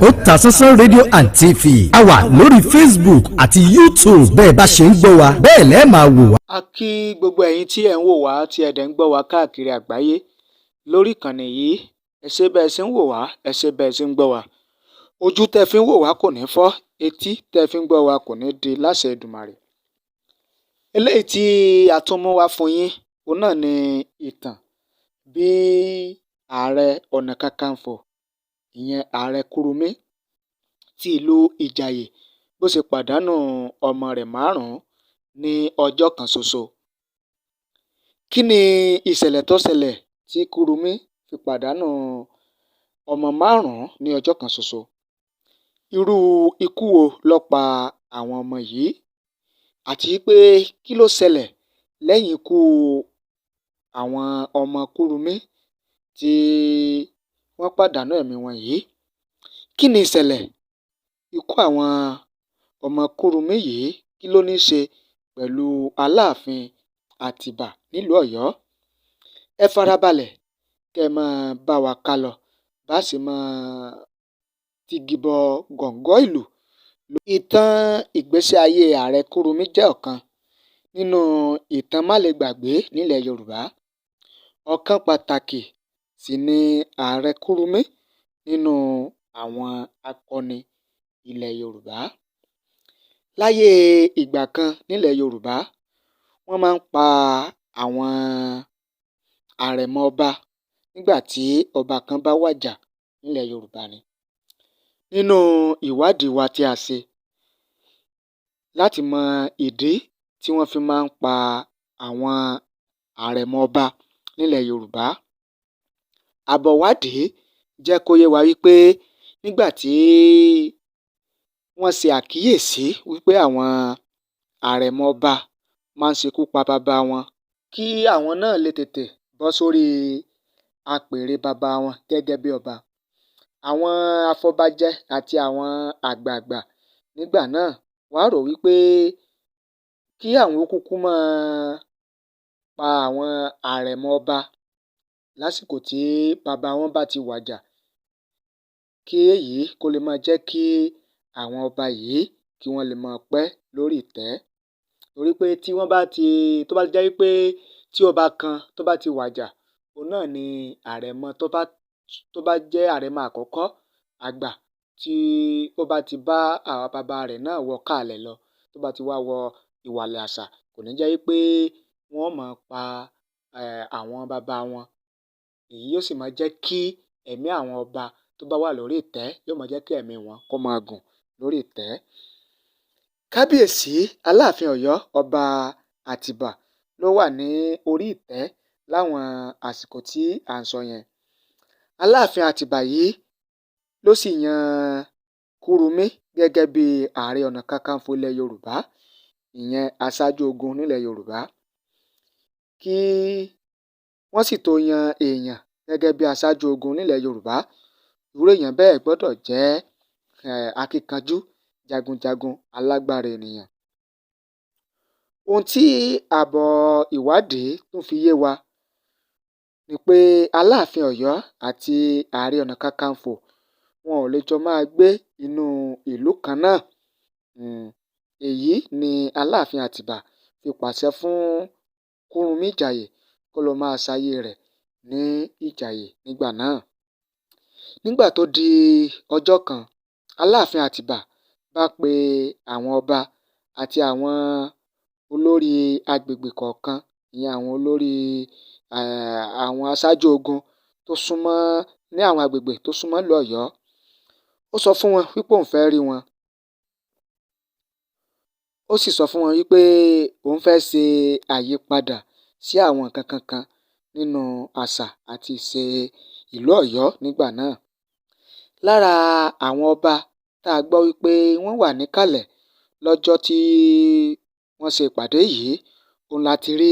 Otasansan rédíò and TV a wà lórí Facebook àti YouTube bẹ́ẹ̀ bá ṣe ń gbọ́ wa bẹ́ẹ̀ lẹ́ẹ̀ máa wò wá. A kí gbogbo ẹ̀yin tí ẹ̀ ń wò wá tí ẹ̀ dẹ̀ ń gbọ́ wá káàkiri àgbáyé lórí ìkànnì yìí. Ẹ ṣé bẹ́ẹ̀ ṣe ń wò wá, ẹ ṣé bẹ́ẹ̀ ṣe ń gbọ́ wá. Ojú tẹ́ fi ń wò wá kò ní fọ́, etí tẹ́ fi ń gbọ́ wá kò ní di láṣẹ Èdùmàrè. Eléyìí tí a tún mú wá fún yín òun náà ni ìtàn bí Ààrẹ Ọ̀nà Kakanfò ìyẹn Aare Kurunmi ti ìlú Ìjàyè bó ṣe pàdánù ọmọ rẹ̀ márùn-ún ní ọjọ́ kan ṣoṣo. Kí ni ìṣẹ̀lẹ̀ tó ṣẹlẹ̀ tí Kurunmi fi pàdánù ọmọ márùn-ún ní ọjọ́ kan ṣoṣo? Irú ikú wo ló pa àwọn ọmọ yìí? Àti pé kí ló ṣẹlẹ̀ lẹ́yìn ikú àwọn ọmọ Kurunmi tí wọ́n pàdánù ẹ̀mí wọn yìí? Kí ni ìṣẹ̀lẹ̀ ikú àwọn ọmọ Kurunmi yìí kí ló ní í ṣe pẹ̀lú Alaafin Atiba nílùú Ọ̀yọ́? Ẹ farabalẹ̀ kẹ́ ẹ máa bá wa ká lọ bá sì máa tigi bọ gọ̀ǹgọ́ ìlú. Ìtàn ìgbésí ayé Aare Kurunmi jẹ́ ọ̀kan nínú ìtàn má lè gbàgbé nílẹ̀ Yorùbá. Ọ̀kan pàtàkì sì ni Aare Kurunmi nínú àwọn akọni ilẹ̀ Yorùbá. Láyé ìgbà kan nílẹ̀ Yorùbá, wọ́n máa ń pa àwọn àrẹ̀mọ ọba nígbà tí ọba kan bá wàjà nílẹ̀ Yorùbá ni. Nínú ìwádìí wa tí a ṣe láti mọ ìdí tí wọ́n fi máa ń pa àwọn àrẹ̀mọ ọba nílẹ̀ Yorùbá, àbọ̀wádìí jẹ́ kó yé wa wípé nígbà tí wọ́n ṣe àkíyèsí wípé àwọn àrẹ̀mọ ọba máa ń ṣekú pa bàbá wọn kí àwọn náà lè tètè bọ́ sórí apèrè bàbá wọn gẹ́gẹ́ bí ọba. Àwọn afọbajẹ àti àwọn àgbààgbà nígbà náà wá rò wípé kí àwọn kúkú máa pa àwọn àrẹ̀mọ ọba lásìkò tí bàbá wọn bá ti wàjà, kí èyí kó lè máa jẹ́ kí àwọn ọba yìí kí wọ́n lè máa pẹ́ lórí ìtẹ́. Torí pé tó bá jẹ́ wípé tí ọba kan tó bá ti wàjà, òun náà ni àrẹ̀mọ tó bá jẹ́ àrẹ̀mọ àkọ́kọ́ àgbà tí ó bá ti bá àwọn bàbá rẹ̀ náà wọ káàlẹ̀ lọ, tó bá ti wá wọ ìwàlẹ̀ àṣà, kò ní jẹ́ wípé wọ́n máa pa àwọn bàbá wọn. Èyí yóò sì máa jẹ́ kí ẹ̀mí àwọn ọba tó bá wà lórí ìtẹ́ yóò máa jẹ́ kí ẹ̀mí wọn kó máa gùn lórí ìtẹ́. Kábíyèsí Aláàfin Ọ̀yọ́ Ọba Àtìbà ló wà ní orí ìtẹ́ láwọn àsìkò tí à ń sọ yẹn. Aláàfin Àtìbà yìí ló sì yan Kurunmi gẹ́gẹ́ bí Ààrẹ Ọ̀nà Kakanfò ilẹ̀ Yorùbá, ìyẹn aṣáájú ogun nílẹ̀ Yorùbá. Kí wọ́n sì tó yan èèyàn gẹ́gẹ́ bí aṣáájú ogun nílẹ̀ Yorùbá, irú èèyàn bẹ́ẹ̀ gbọ́dọ̀ jẹ́ akíkanjú, jagunjagun, alágbára ènìyàn. Ohun tí àbọ̀ ìwádìí tún fi yé wa ni pé Aláàfin Ọ̀yọ́ àti Ààrẹ Ọ̀nà Kakanfò wọn ò lè jọ máa gbé inú ìlú kan náà. Èyí ni Aláàfin Àtìbà fi pàṣẹ fún Kurunmi Ìjàyè kó lọ máa ṣayé rẹ̀ ní Ìjàyè nígbà náà. Nígbà tó di ọjọ́ kan, Aláàfin Àtìbà bá pe àwọn ọba àti àwọn olórí agbègbè kọ̀ọ̀kan, ìyẹn àwọn olórí àwọn aṣáájú ogun tó súnmọ́ ní àwọn agbègbè tó súnmọ́ ìlú Ọ̀yọ́. Ó sọ fún wọn wípé òun fẹ́ rí wọn. Ó sì sọ fún wọn wípé òun fẹ́ ṣe àyípadà sí àwọn nǹkan kankan nínú àṣà àti ìṣe ìlú Ọ̀yọ́ nígbà náà. Lára àwọn ọba tá a gbọ́ wípé wọ́n wà níkàlẹ̀ lọ́jọ́ tí wọ́n ṣe ìpàdé yìí, òun láti rí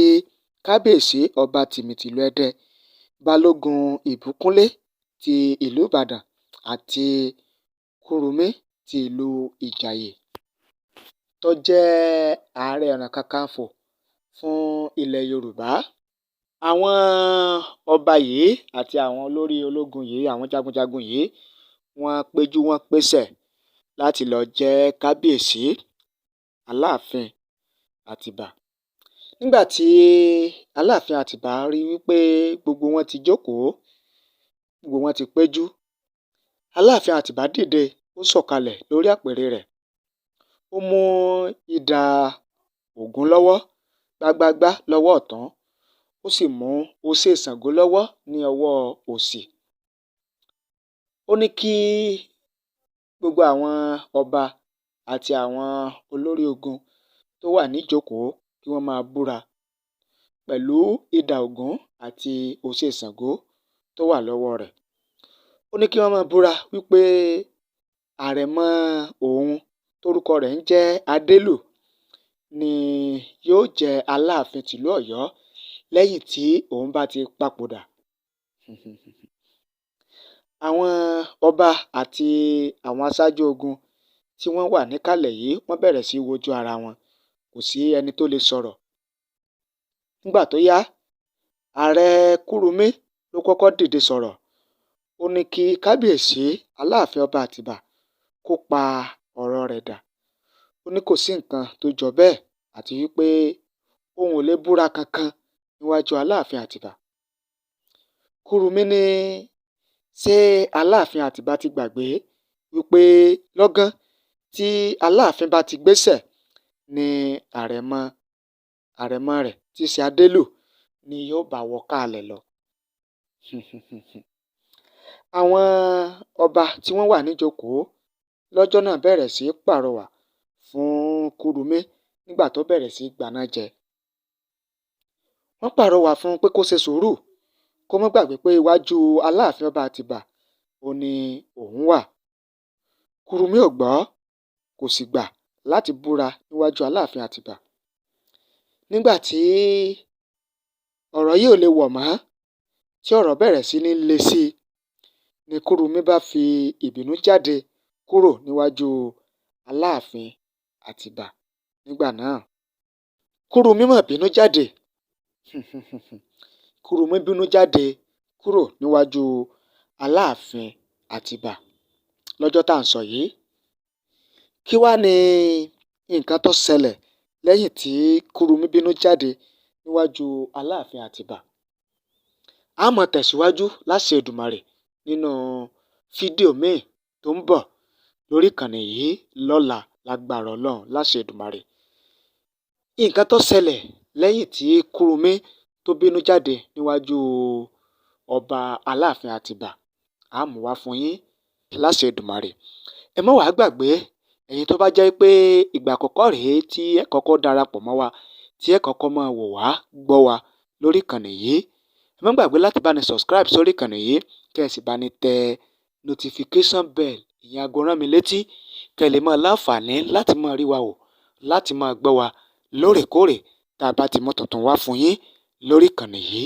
Kábíyèsí Ọba Tìmìtìlú Ẹdẹ, Balógun Ìbíkúnlé ti ìlú Ìbàdàn àti Kurunmi ti ìlú Ìjàyè tó jẹ́ Ààrẹ Ọ̀nà Kakanfò fún ilẹ̀ Yorùbá. Àwọn ọba yìí àti àwọn olórí ológun yìí, àwọn jagunjagun yìí, wọ́n péjú wọ́n pésẹ̀ láti lọ jẹ́ kábíyèsí Aláàfin Atiba. Nígbà tí Aláàfin Atiba rí wípé gbogbo wọn ti jókòó, gbogbo wọn ti péjú, Aláàfin Atiba dìde, ó sọ̀kalẹ̀ lórí àpèrè rẹ̀. Ó mú idà Ògún lọ́wọ́ gbágbágbá lọ́wọ́ ọ̀tún, ó sì mú oṣé Ṣàngó lọ́wọ́ ní ọwọ́ òsì. Ó ní kí gbogbo àwọn ọba àti àwọn olórí ogun tó wà níjókòó kí wọ́n máa búra pẹ̀lú idà Ògún àti oṣé Ṣàngó tó wà lọ́wọ́ rẹ̀. Ó ní kí wọ́n máa búra wípé àrẹ̀mọ òun tórúkọ rẹ̀ ń jẹ́ Adélù ni yóò jẹ́ Aláàfin tìlú Ọ̀yọ́ lẹ́yìn tí òun bá ti papòdà. Àwọn ọba àti àwọn aṣáájú ogun tí wọ́n wà níkàlẹ̀ yìí wọ́n bẹ̀rẹ̀ sí wojú ara wọn, kò sí ẹni tó lè sọ̀rọ̀. Nígbà tó yá, Ààrẹ Kúrúnmí ló kọ́kọ́ dìde sọ̀rọ̀. Ó ní kí kábíyèsí Aláàfin ọba Àtìbà kó pa ọ̀rọ̀ rẹ̀ dà. Ó ní kò sí nǹkan tó jọ bẹ́ẹ̀ àti wípé òun ò lè búra kankan níwájú Aláàfin Àtìbà. Kúrúnmí ní ṣé Aláàfin Àtìbà ti gbàgbé wípé lọ́gán tí Aláàfin bá ti gbéṣẹ̀ ni àrẹ̀mọ rẹ̀ tí í ṣe Adélù ni yóò bá wọ káàlẹ̀ lọ. Àwọn ọba tí wọ́n wà níjókòó lọ́jọ́ náà bẹ̀rẹ̀ sí pàrọwà fún Kúrúnmí nígbà tó bẹ̀rẹ̀ sí gbaná jẹ. Wọ́n pàrọwà fún un pé kó ṣe sùúrù, kó má gbàgbé pé iwájú Aláàfin ọba Àtìbà òun ni òun wà. Kúrúnmí ò gbọ́, kò sì gbà láti búra níwájú Aláàfin Àtìbà. Nígbà tí ọ̀rọ̀ yìí ò lè wọ̀ mọ́, tí ọ̀rọ̀ bẹ̀rẹ̀ sí ní le sí i, ni Kúrúnmí bá fi ìbínú jáde kúrò níwájú Aláàfin Àtìbà nígbà náà. Kúrúnmí mà bínú jáde. Kúrúnmí bínú jáde kúrò níwájú Aláàfin Àtìbà lọ́jọ́ tá à ń sọ yìí. Kí wá ní nǹkan tó ṣẹlẹ̀ lẹ́yìn tí Kúrúnmí bínú jáde níwájú Aláàfin Àtìbà? A máa tẹ̀síwájú láṣẹ Èdùmàrè nínú fídíò míì tó ń bọ̀ lórí ìkànnì yìí lọ́la lágbára Ọlọ́run láṣẹ Èdùmàrè. Nǹkan tó ṣẹlẹ̀ lẹ́yìn tí Kúrúnmí tó bínú jáde níwájú ọba Aláàfin Àtìbà, a mú wá fún yín láṣẹ Èdùmàrè. Ẹ má wàá gbàgbé, ẹ̀yin tó bá jẹ́ pé ìgbà àkọ́kọ́ rèé tí ẹ kọ́kọ́ darapọ̀ mọ́ wa, tí ẹ kọ́kọ́ máa wò wá, gbọ́ wa lórí ìkànnì yìí, ẹ má gbàgbé láti bá ní subscribe sórí ìkànnì yìí, kẹ́ ẹ sì bá ní tẹ notification bell, ìyẹn aago rán mi létí, kẹ́ ẹ lè máa láǹfààní láti máa rí wa wò, láti máa gbọ́ wa lóòrèkóòrè tá a bá ti mú tuntun wá fún yín lórí ìkànnì yìí.